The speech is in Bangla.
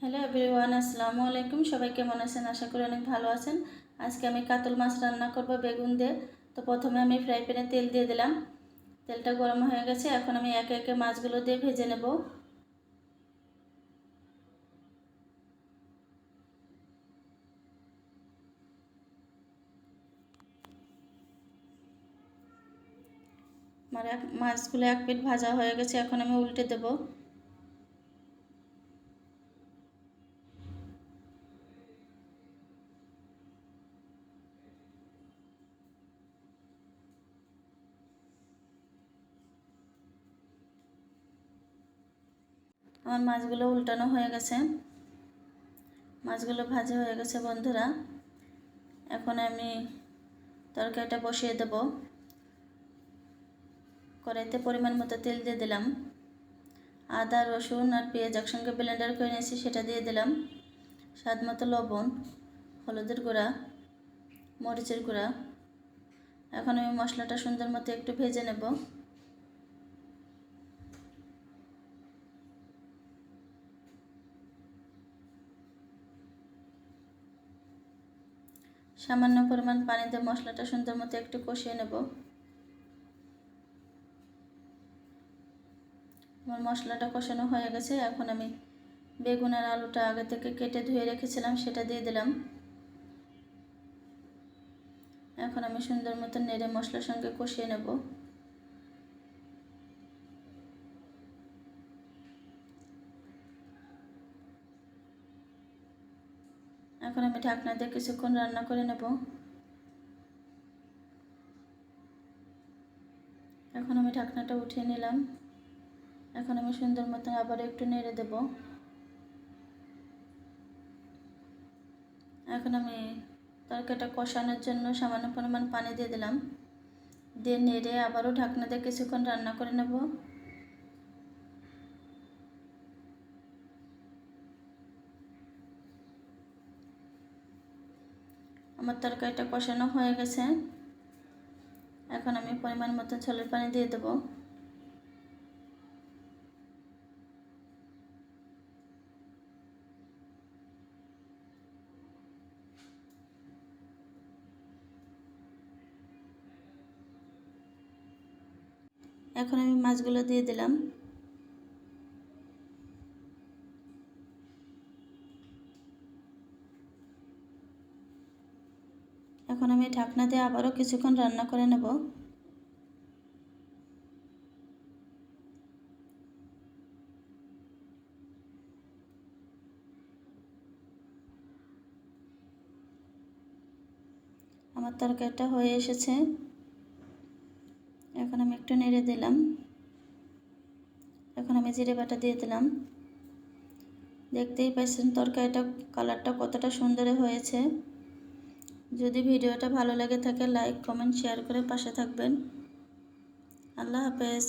হ্যালো এভরিওয়ান, আসসালামু আলাইকুম। সবাই কেমন আছেন? আশা করি অনেক ভালো আছেন। আজকে আমি কাতল মাছ রান্না করব বেগুন দিয়ে। তো প্রথমে আমি ফ্রাই প্যানে তেল দিয়ে দিলাম। তেলটা গরম হয়ে গেছে। এখন আমি একে একে মাছগুলো দিয়ে ভেজে নেব। আমার মাছগুলো এক পিঠ ভাজা হয়ে গেছে। এখন আমি উল্টে দেব। আমার মাছগুলো উল্টানো হয়ে গেছে। মাছগুলো ভাজা হয়ে গেছে বন্ধুরা। এখন আমি তরকারিটা বসিয়ে দেব। কড়াইতে পরিমাণ মতো তেল দিয়ে দিলাম। আদা, রসুন আর পেঁয়াজ একসঙ্গে ব্লেন্ডার করে নিয়েছি, সেটা দিয়ে দিলাম। স্বাদ মতো লবণ, হলুদের গুঁড়া, মরিচের গুঁড়া। এখন আমি মশলাটা সুন্দর মতো একটু ভেজে নেব। সামান্য পরিমাণ পানি দিয়ে মশলাটা সুন্দর মতো একটু কষিয়ে নেব। আমার মশলাটা কষানো হয়ে গেছে। এখন আমি বেগুন আর আলুটা আগে থেকে কেটে ধুয়ে রেখেছিলাম, সেটা দিয়ে দিলাম। এখন আমি সুন্দর মতো নেড়ে মশলার সঙ্গে কষিয়ে নেব। এখন আমি ঢাকনা দিয়ে কিছুক্ষণ রান্না করে নেব। এখন আমি ঢাকনাটা উঠিয়ে নিলাম। এখন আমি সুন্দর মতো আবার একটু নেড়ে দেব। এখন আমি তরকারিটা কষানোর জন্য সামান্য পরিমাণ পানি দিয়ে দিলাম। দিয়ে নেড়ে আবারও ঢাকনা দিয়ে কিছুক্ষণ রান্না করে নেব। আমার তরকারিটা কষানো হয়ে গেছে। এখন আমি পরিমাণ মতো ঝোলের পানি দিয়ে দেব। এখন আমি মাছগুলো দিয়ে দিলাম। এখন আমি ঢাকনা দিয়ে আবারও কিছুক্ষণ রান্না করে নেব। আমার তরকারিটা হয়ে এসেছে। এখন আমি একটু নেড়ে দিলাম। এখন আমি জিরে বাটা দিয়ে দিলাম। দেখতেই পাচ্ছেন তরকারিটা কালারটা কতটা সুন্দর হয়েছে। যদি ভিডিওটা ভালো লেগে থাকে লাইক, কমেন্ট, শেয়ার করে পাশে থাকবেন। আল্লাহ হাফেজ।